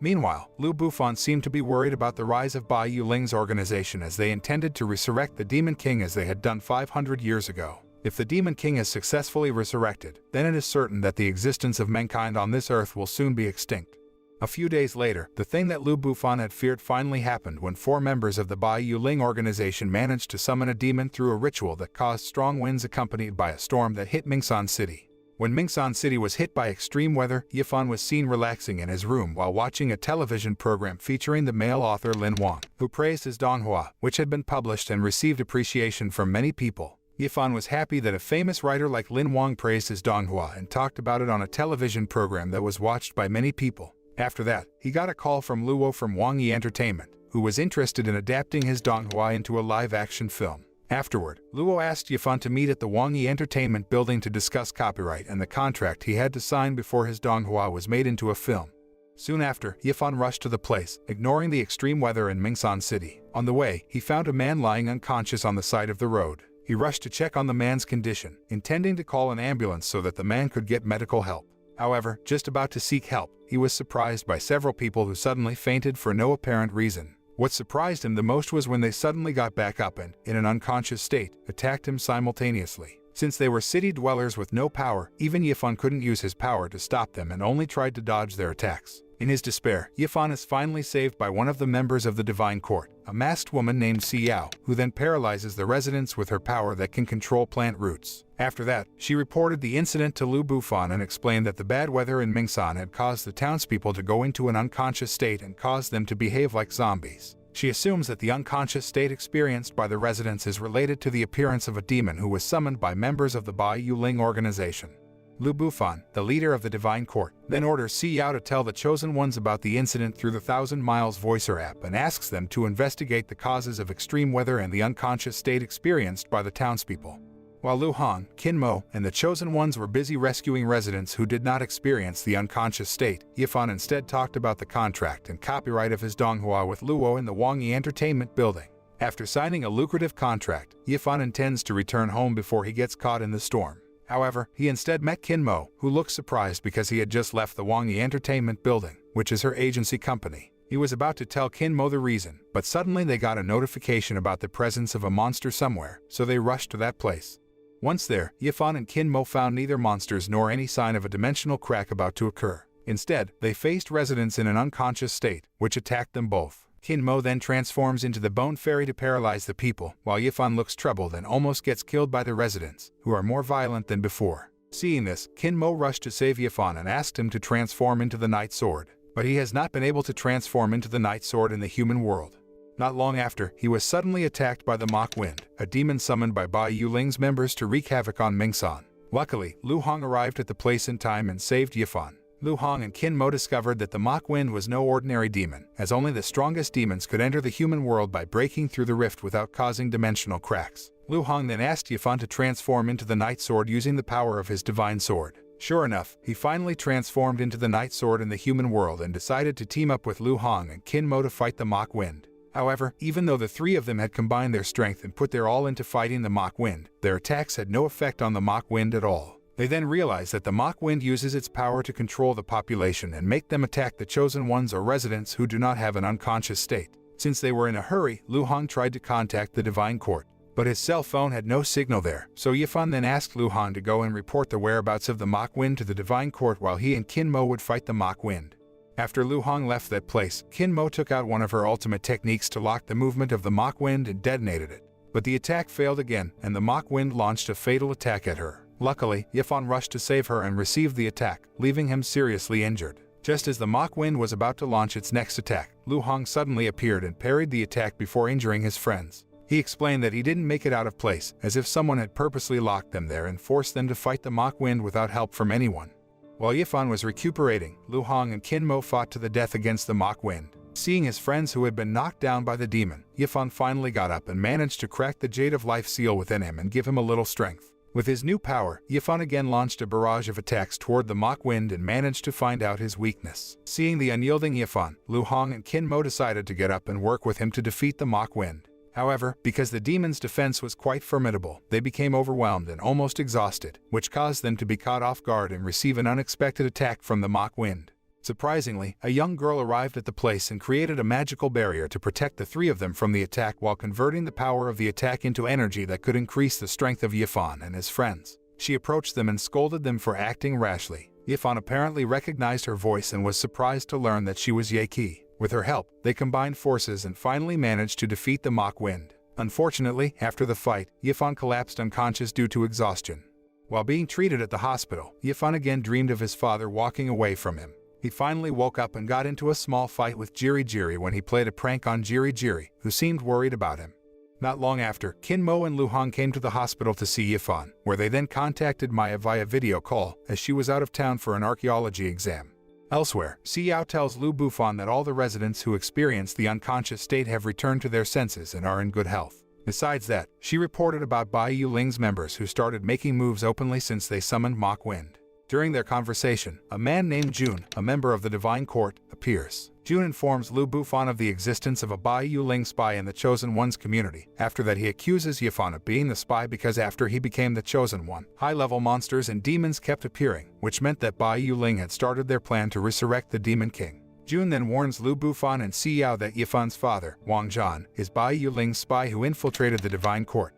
Meanwhile, Lu Bufan seemed to be worried about the rise of Bai Yuling's organization as they intended to resurrect the Demon King as they had done 500 years ago. If the Demon King is successfully resurrected, then it is certain that the existence of mankind on this earth will soon be extinct. A few days later, the thing that Lu Bufan had feared finally happened when 4 members of the Bai Yuling organization managed to summon a demon through a ritual that caused strong winds accompanied by a storm that hit Mingsan City. When Mingsan City was hit by extreme weather, Yifan was seen relaxing in his room while watching a television program featuring the male author Lin Wang, who praised his donghua, which had been published and received appreciation from many people. Yifan was happy that a famous writer like Lin Wang praised his donghua and talked about it on a television program that was watched by many people. After that, he got a call from Luo from Wang Yi Entertainment, who was interested in adapting his donghua into a live-action film. Afterward, Luo asked Yifan to meet at the Wang Yi Entertainment building to discuss copyright and the contract he had to sign before his donghua was made into a film. Soon after, Yifan rushed to the place, ignoring the extreme weather in Mingsan City. On the way, he found a man lying unconscious on the side of the road. He rushed to check on the man's condition, intending to call an ambulance so that the man could get medical help. However, just about to seek help, he was surprised by several people who suddenly fainted for no apparent reason. What surprised him the most was when they suddenly got back up and, in an unconscious state, attacked him simultaneously. Since they were city dwellers with no power, even Yifan couldn't use his power to stop them and only tried to dodge their attacks. In his despair, Yifan is finally saved by one of the members of the Divine Court, a masked woman named Xiao, who then paralyzes the residents with her power that can control plant roots. After that, she reported the incident to Lu Bufan and explained that the bad weather in Mingsan had caused the townspeople to go into an unconscious state and caused them to behave like zombies. She assumes that the unconscious state experienced by the residents is related to the appearance of a demon who was summoned by members of the Bai Yuling organization. Lu Bufan, the leader of the Divine Court, then orders Xiao to tell the Chosen Ones about the incident through the Thousand Miles Voicer app and asks them to investigate the causes of extreme weather and the unconscious state experienced by the townspeople. While Lu Hong, Qin Mo, and the Chosen Ones were busy rescuing residents who did not experience the unconscious state, Yifan instead talked about the contract and copyright of his donghua with Luo in the Wangyi Entertainment building. After signing a lucrative contract, Yifan intends to return home before he gets caught in the storm. However, he instead met Qin Mo, who looked surprised because he had just left the Wangyi Entertainment building, which is her agency company. He was about to tell Qin Mo the reason, but suddenly they got a notification about the presence of a monster somewhere, so they rushed to that place. Once there, Yifan and Qin Mo found neither monsters nor any sign of a dimensional crack about to occur. Instead, they faced residents in an unconscious state, which attacked them both. Qin Mo then transforms into the Bone Fairy to paralyze the people, while Yifan looks troubled and almost gets killed by the residents, who are more violent than before. Seeing this, Qin Mo rushed to save Yifan and asked him to transform into the Night Sword, but he has not been able to transform into the Night Sword in the human world. Not long after, he was suddenly attacked by the Mach Wind, a demon summoned by Bai Yuling's members to wreak havoc on Mingsan. Luckily, Lu Hong arrived at the place in time and saved Yifan. Lu Hong and Qin Mo discovered that the Mach Wind was no ordinary demon, as only the strongest demons could enter the human world by breaking through the rift without causing dimensional cracks. Lu Hong then asked Yifan to transform into the Night Sword using the power of his divine sword. Sure enough, he finally transformed into the Night Sword in the human world and decided to team up with Lu Hong and Qin Mo to fight the Mach Wind. However, even though the three of them had combined their strength and put their all into fighting the Mach Wind, their attacks had no effect on the Mach Wind at all. They then realized that the Mach Wind uses its power to control the population and make them attack the Chosen Ones or residents who do not have an unconscious state. Since they were in a hurry, Lu Hong tried to contact the Divine Court, but his cell phone had no signal there, so Yifan then asked Lu Hong to go and report the whereabouts of the Mach Wind to the Divine Court while he and Qin Mo would fight the Mach Wind. After Lu Hong left that place, Qin Mo took out one of her ultimate techniques to lock the movement of the Mach Wind and detonated it. But the attack failed again, and the Mach Wind launched a fatal attack at her. Luckily, Yifan rushed to save her and received the attack, leaving him seriously injured. Just as the Mach Wind was about to launch its next attack, Lu Hong suddenly appeared and parried the attack before injuring his friends. He explained that he didn't make it out of place, as if someone had purposely locked them there and forced them to fight the Mach Wind without help from anyone. While Yifan was recuperating, Lu Hong and Qin Mo fought to the death against the Mach Wind. Seeing his friends who had been knocked down by the demon, Yifan finally got up and managed to crack the Jade of Life seal within him and give him a little strength. With his new power, Yifan again launched a barrage of attacks toward the Mach Wind and managed to find out his weakness. Seeing the unyielding Yifan, Lu Hong and Qin Mo decided to get up and work with him to defeat the Mach Wind. However, because the demon's defense was quite formidable, they became overwhelmed and almost exhausted, which caused them to be caught off guard and receive an unexpected attack from the Mach Wind. Surprisingly, a young girl arrived at the place and created a magical barrier to protect the three of them from the attack while converting the power of the attack into energy that could increase the strength of Yifan and his friends. She approached them and scolded them for acting rashly. Yifan apparently recognized her voice and was surprised to learn that she was Ye Qi. With her help, they combined forces and finally managed to defeat the Mach Wind. Unfortunately, after the fight, Yifan collapsed unconscious due to exhaustion. While being treated at the hospital, Yifan again dreamed of his father walking away from him. He finally woke up and got into a small fight with Jiri Jiri when he played a prank on Jiri Jiri, who seemed worried about him. Not long after, Qin Mo and Lu Hong came to the hospital to see Yifan, where they then contacted Maya via video call, as she was out of town for an archaeology exam. Elsewhere, Xiao tells Lu Bufan that all the residents who experienced the unconscious state have returned to their senses and are in good health. Besides that, she reported about Bai Yuling's members who started making moves openly since they summoned Mach Wind. During their conversation, a man named Jun, a member of the Divine Court, appears. Jun informs Lu Bufan of the existence of a Bai Yuling spy in the Chosen One's community. After that, he accuses Yifan of being the spy because after he became the Chosen One, high-level monsters and demons kept appearing, which meant that Bai Yuling had started their plan to resurrect the Demon King. Jun then warns Lu Bufan and Xiao that Yifan's father, Wang Zhan, is Bai Yuling's spy who infiltrated the Divine Court.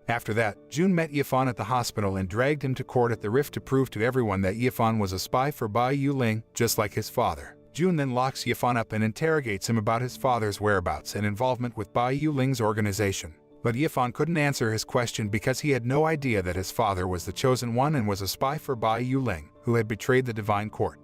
After that, Jun met Yifan at the hospital and dragged him to court at the Rift to prove to everyone that Yifan was a spy for Bai Yuling, just like his father. June then locks Yifan up and interrogates him about his father's whereabouts and involvement with Bai Yuling's organization. But Yifan couldn't answer his question because he had no idea that his father was the Chosen One and was a spy for Bai Yuling, who had betrayed the Divine Court.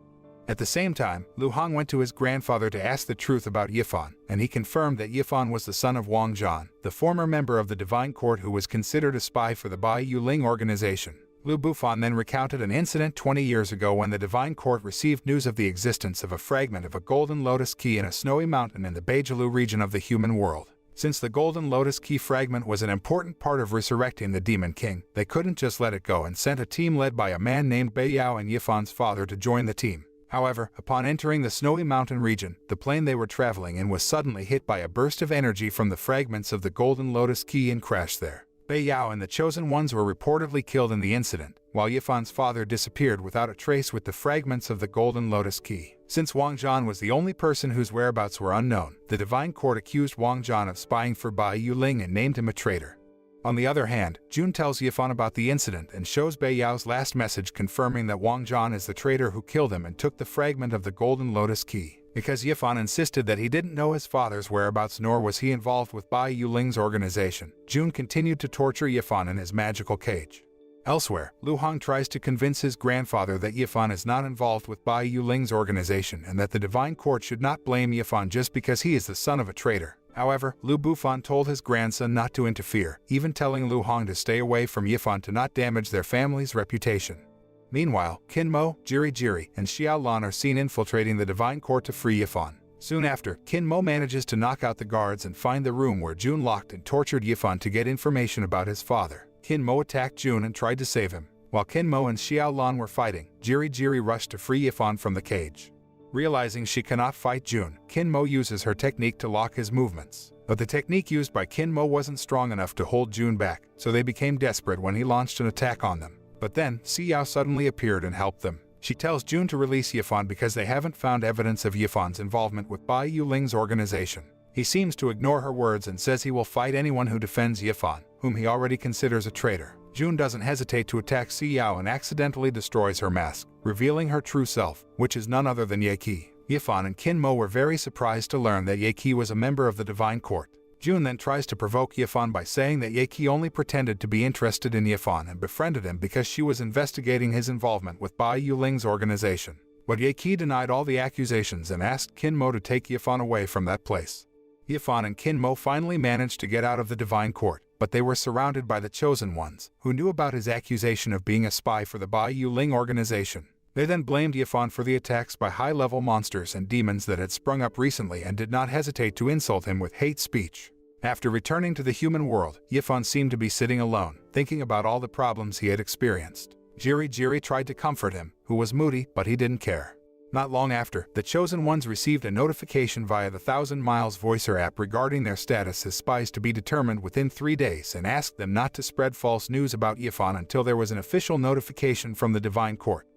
At the same time, Lu Hong went to his grandfather to ask the truth about Yifan, and he confirmed that Yifan was the son of Wang Zhan, the former member of the Divine Court who was considered a spy for the Bai Yuling organization. Lu Bufan then recounted an incident 20 years ago when the Divine Court received news of the existence of a fragment of a golden lotus key in a snowy mountain in the Beijilu region of the human world. Since the golden lotus key fragment was an important part of resurrecting the Demon King, they couldn't just let it go and sent a team led by a man named Bei Yao and Yifan's father to join the team. However, upon entering the snowy mountain region, the plane they were traveling in was suddenly hit by a burst of energy from the fragments of the golden lotus key and crashed there. Bei Yao and the Chosen Ones were reportedly killed in the incident, while Yifan's father disappeared without a trace with the fragments of the golden lotus key. Since Wang Zhan was the only person whose whereabouts were unknown, the Divine Court accused Wang Zhan of spying for Bai Yuling and named him a traitor. On the other hand, June tells Yifan about the incident and shows Bei Yao's last message confirming that Wang Zhan is the traitor who killed him and took the fragment of the golden lotus key. Because Yifan insisted that he didn't know his father's whereabouts nor was he involved with Bai Yuling's organization, June continued to torture Yifan in his magical cage. Elsewhere, Lu Hong tries to convince his grandfather that Yifan is not involved with Bai Yuling's organization and that the Divine Court should not blame Yifan just because he is the son of a traitor. However, Lu Bufan told his grandson not to interfere, even telling Lu Hong to stay away from Yifan to not damage their family's reputation. Meanwhile, Qin Mo, Jiri Jiri, and Xiao Lan are seen infiltrating the Divine Court to free Yifan. Soon after, Qin Mo manages to knock out the guards and find the room where June locked and tortured Yifan to get information about his father. Qin Mo attacked June and tried to save him. While Qin Mo and Xiao Lan were fighting, Jiri Jiri rushed to free Yifan from the cage. Realizing she cannot fight June, Qin Mo uses her technique to lock his movements. But the technique used by Qin Mo wasn't strong enough to hold June back, so they became desperate when he launched an attack on them. But then, Xiao suddenly appeared and helped them. She tells June to release Yifan because they haven't found evidence of Yifan's involvement with Bai Yuling's organization. He seems to ignore her words and says he will fight anyone who defends Yifan, whom he already considers a traitor. June doesn't hesitate to attack Xiao and accidentally destroys her mask, revealing her true self, which is none other than Ye Qi. Yifan and Qin Mo were very surprised to learn that Ye Qi was a member of the Divine Court. June then tries to provoke Yifan by saying that Ye Qi only pretended to be interested in Yifan and befriended him because she was investigating his involvement with Bai Yuling's organization. But Ye Qi denied all the accusations and asked Qin Mo to take Yifan away from that place. Yifan and Qin Mo finally managed to get out of the Divine Court, but they were surrounded by the Chosen Ones, who knew about his accusation of being a spy for the Bai Yuling organization. They then blamed Yifan for the attacks by high-level monsters and demons that had sprung up recently and did not hesitate to insult him with hate speech. After returning to the human world, Yifan seemed to be sitting alone, thinking about all the problems he had experienced. Jiri Jiri tried to comfort him, who was moody, but he didn't care. Not long after, the Chosen Ones received a notification via the Thousand Miles Voicer app regarding their status as spies to be determined within 3 days and asked them not to spread false news about Yifan until there was an official notification from the Divine Court.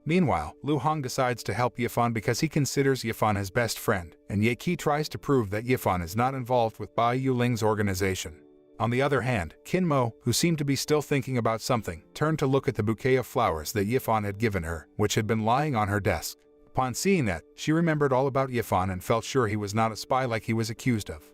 Meanwhile, Lu Hong decides to help Yifan because he considers Yifan his best friend, and Ye Qi tries to prove that Yifan is not involved with Bai Yuling's organization. On the other hand, Qin Mo, who seemed to be still thinking about something, turned to look at the bouquet of flowers that Yifan had given her, which had been lying on her desk. Upon seeing that, she remembered all about Yifan and felt sure he was not a spy like he was accused of.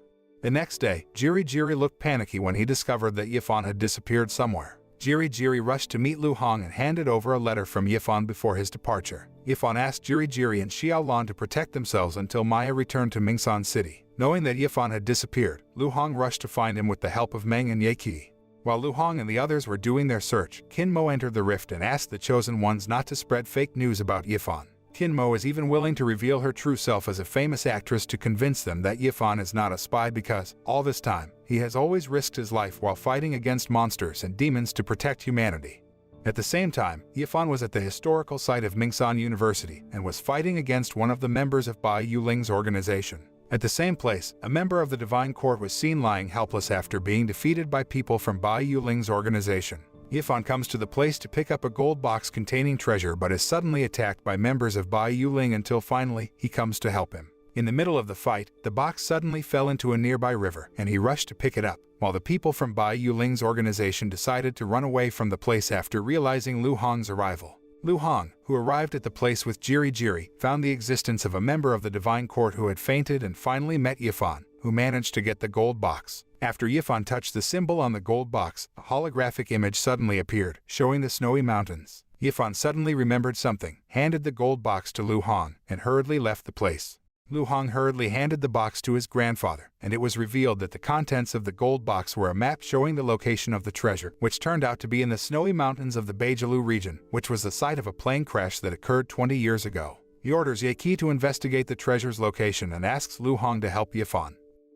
The next day, Jiri Jiri looked panicky when he discovered that Yifan had disappeared somewhere. Jiri Jiri rushed to meet Lu Hong and handed over a letter from Yifan before his departure. Yifan asked Jiri Jiri and Xiao Lan to protect themselves until Maya returned to Mingsan City. Knowing that Yifan had disappeared, Lu Hong rushed to find him with the help of Meng and Ye Qi. While Lu Hong and the others were doing their search, Qin Mo entered the rift and asked the Chosen Ones not to spread fake news about Yifan. Qin Mo is even willing to reveal her true self as a famous actress to convince them that Yifan is not a spy because, all this time, he has always risked his life while fighting against monsters and demons to protect humanity. At the same time, Yifan was at the historical site of Mingsan University and was fighting against one of the members of Bai Yuling's organization. At the same place, a member of the Divine Court was seen lying helpless after being defeated by people from Bai Yuling's organization. Yifan comes to the place to pick up a gold box containing treasure but is suddenly attacked by members of Bai Yuling until finally, he comes to help him. In the middle of the fight, the box suddenly fell into a nearby river and he rushed to pick it up, while the people from Bai Yuling's organization decided to run away from the place after realizing Lu Hong's arrival. Lu Hong, who arrived at the place with Jiri, found the existence of a member of the divine court who had fainted and finally met Yifan, who managed to get the gold box. After Yifan touched the symbol on the gold box, a holographic image suddenly appeared, showing the snowy mountains. Yifan suddenly remembered something, handed the gold box to Lu Hong, and hurriedly left the place. Lu Hong hurriedly handed the box to his grandfather, and it was revealed that the contents of the gold box were a map showing the location of the treasure, which turned out to be in the snowy mountains of the Betrayal region, which was the site of a plane crash that occurred 20 years ago. He orders Ye Qi to investigate the treasure's location and asks Lu Hong to help Yifan.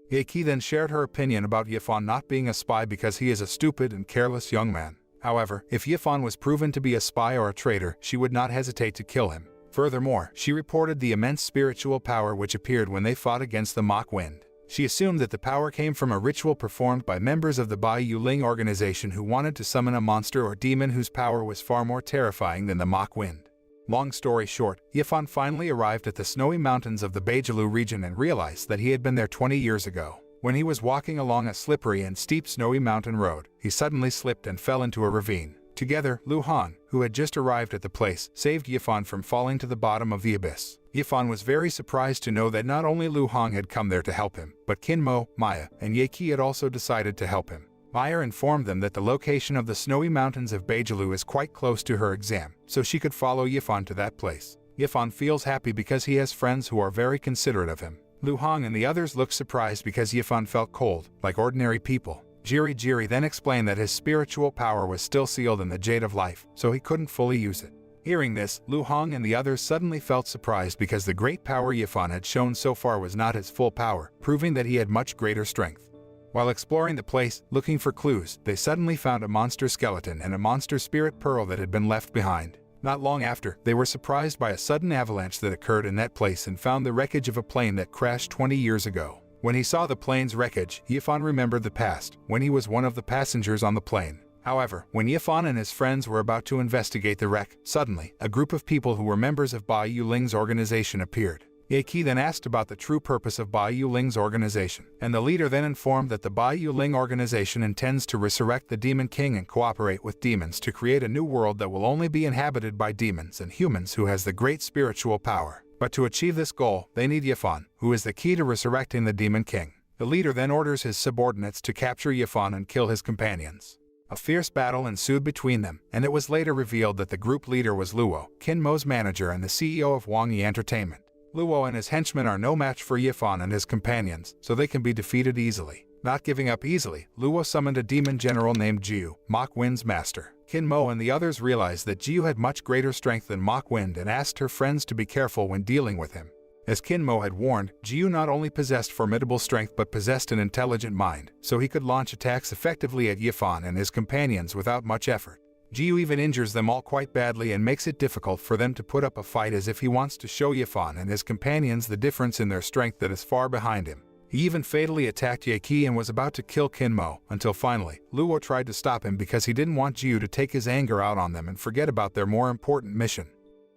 Ye Qi then shared her opinion about Yifan not being a spy because he is a stupid and careless young man. However, if Yifan was proven to be a spy or a traitor, she would not hesitate to kill him. Furthermore, she reported the immense spiritual power which appeared when they fought against the Mock Wind. She assumed that the power came from a ritual performed by members of the Bai Yuling organization who wanted to summon a monster or demon whose power was far more terrifying than the Mock Wind. Long story short, Yifan finally arrived at the snowy mountains of the Beijelu region and realized that he had been there 20 years ago. When he was walking along a slippery and steep snowy mountain road, he suddenly slipped and fell into a ravine. Together, Lu Hong, who had just arrived at the place, saved Yifan from falling to the bottom of the abyss. Yifan was very surprised to know that not only Lu Hong had come there to help him, but Qin Mo, Maya, and Ye Qi had also decided to help him. Maya informed them that the location of the snowy mountains of Beijelu is quite close to her exam, so she could follow Yifan to that place. Yifan feels happy because he has friends who are very considerate of him. Lu Hong and the others looked surprised because Yifan felt cold, like ordinary people. Jiri then explained that his spiritual power was still sealed in the Jade of Life, so he couldn't fully use it. Hearing this, Lu Hong and the others suddenly felt surprised because the great power Yifan had shown so far was not his full power, proving that he had much greater strength. While exploring the place, looking for clues, they suddenly found a monster skeleton and a monster spirit pearl that had been left behind. Not long after, they were surprised by a sudden avalanche that occurred in that place and found the wreckage of a plane that crashed 20 years ago. When he saw the plane's wreckage, Yifan remembered the past, when he was one of the passengers on the plane. However, when Yifan and his friends were about to investigate the wreck, suddenly, a group of people who were members of Bai Yuling's organization appeared. Ye Qi then asked about the true purpose of Bai Yuling's organization, and the leader then informed that the Bai Yuling organization intends to resurrect the Demon King and cooperate with demons to create a new world that will only be inhabited by demons and humans who has the great spiritual power. But to achieve this goal, they need Yifan, who is the key to resurrecting the Demon King. The leader then orders his subordinates to capture Yifan and kill his companions. A fierce battle ensued between them, and it was later revealed that the group leader was Luo, Qin Mo's manager and the CEO of Wang Yi Entertainment. Luo and his henchmen are no match for Yifan and his companions, so they can be defeated easily. Not giving up easily, Luo summoned a demon general named Jiu, Mock Wind's master. Qin Mo and the others realized that Jiu had much greater strength than Mock Wind and asked her friends to be careful when dealing with him. As Qin Mo had warned, Jiu not only possessed formidable strength but possessed an intelligent mind, so he could launch attacks effectively at Yifan and his companions without much effort. Jiu even injures them all quite badly and makes it difficult for them to put up a fight, as if he wants to show Yifan and his companions the difference in their strength that is far behind him. He even fatally attacked Ye Qi and was about to kill Qin Mo, until finally, Luo tried to stop him because he didn't want Jiu to take his anger out on them and forget about their more important mission.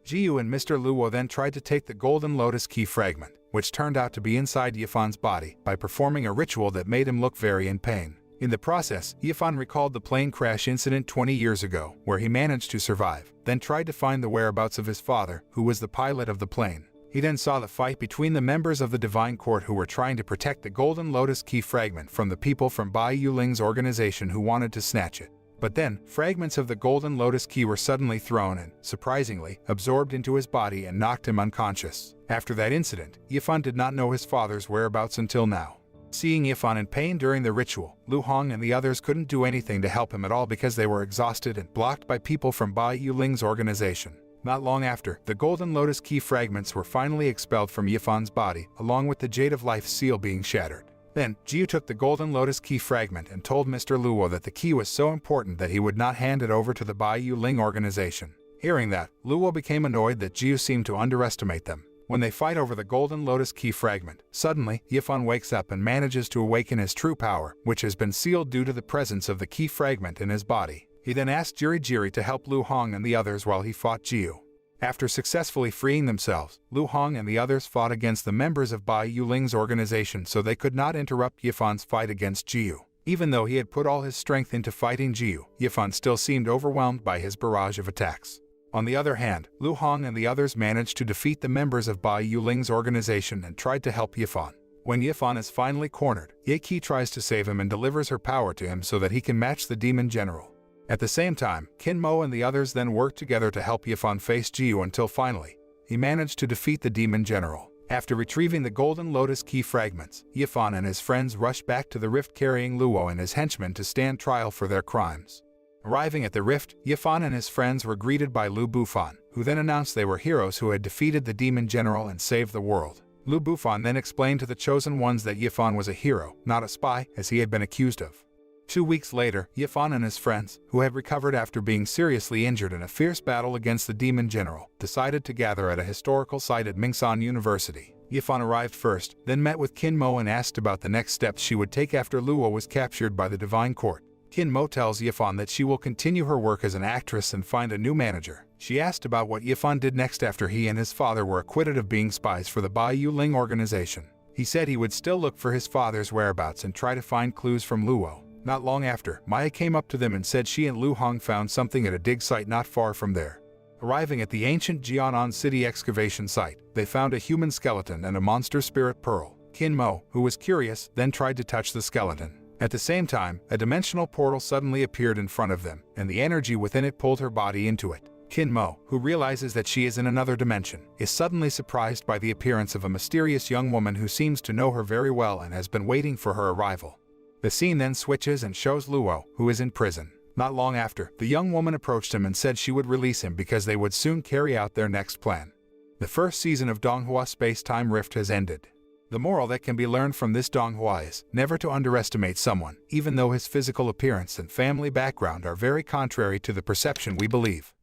Jiu and Mr. Luo then tried to take the Golden Lotus Key fragment, which turned out to be inside Yifan's body, by performing a ritual that made him look very in pain. In the process, Yifan recalled the plane crash incident 20 years ago, where he managed to survive, then tried to find the whereabouts of his father, who was the pilot of the plane. He then saw the fight between the members of the Divine Court who were trying to protect the Golden Lotus Key fragment from the people from Bai Yuling's organization who wanted to snatch it. But then, fragments of the Golden Lotus Key were suddenly thrown and, surprisingly, absorbed into his body and knocked him unconscious. After that incident, Yifan did not know his father's whereabouts until now. Seeing Yifan in pain during the ritual, Lu Hong and the others couldn't do anything to help him at all because they were exhausted and blocked by people from Bai Yuling's organization. Not long after, the Golden Lotus Key fragments were finally expelled from Yifan's body, along with the Jade of Life seal being shattered. Then, Jiu took the Golden Lotus Key fragment and told Mr. Luo that the key was so important that he would not hand it over to the Bai Yuling organization. Hearing that, Luo became annoyed that Jiu seemed to underestimate them. When they fight over the Golden Lotus Key fragment, suddenly, Yifan wakes up and manages to awaken his true power, which has been sealed due to the presence of the key fragment in his body. He then asked Jiri to help Lu Hong and the others while he fought Jiu. After successfully freeing themselves, Lu Hong and the others fought against the members of Bai Yuling's organization so they could not interrupt Yifan's fight against Jiu. Even though he had put all his strength into fighting Jiu, Yifan still seemed overwhelmed by his barrage of attacks. On the other hand, Lu Hong and the others managed to defeat the members of Bai Yuling's organization and tried to help Yifan. When Yifan is finally cornered, Ye Qi tries to save him and delivers her power to him so that he can match the demon general. At the same time, Qin Mo and the others then work together to help Yifan face Jiu until finally, he managed to defeat the demon general. After retrieving the Golden Lotus key fragments, Yifan and his friends rush back to the rift carrying Luo and his henchmen to stand trial for their crimes. Arriving at the rift, Yifan and his friends were greeted by Lu Bufan, who then announced they were heroes who had defeated the demon general and saved the world. Lu Bufan then explained to the chosen ones that Yifan was a hero, not a spy, as he had been accused of. 2 weeks later, Yifan and his friends, who had recovered after being seriously injured in a fierce battle against the demon general, decided to gather at a historical site at Mingsan University. Yifan arrived first, then met with Qin Mo and asked about the next steps she would take after Luo was captured by the Divine Court. Qin Mo tells Yifan that she will continue her work as an actress and find a new manager. She asked about what Yifan did next after he and his father were acquitted of being spies for the Bai Yuling organization. He said he would still look for his father's whereabouts and try to find clues from Luo. Not long after, Maya came up to them and said she and Lu Hong found something at a dig site not far from there. Arriving at the ancient Jianan city excavation site, they found a human skeleton and a monster spirit pearl. Qin Mo, who was curious, then tried to touch the skeleton. At the same time, a dimensional portal suddenly appeared in front of them, and the energy within it pulled her body into it. Qin Mo, who realizes that she is in another dimension, is suddenly surprised by the appearance of a mysterious young woman who seems to know her very well and has been waiting for her arrival. The scene then switches and shows Luo, who is in prison. Not long after, the young woman approached him and said she would release him because they would soon carry out their next plan. The first season of donghua Space-Time Rift has ended. The moral that can be learned from this donghua is never to underestimate someone, even though his physical appearance and family background are very contrary to the perception we believe.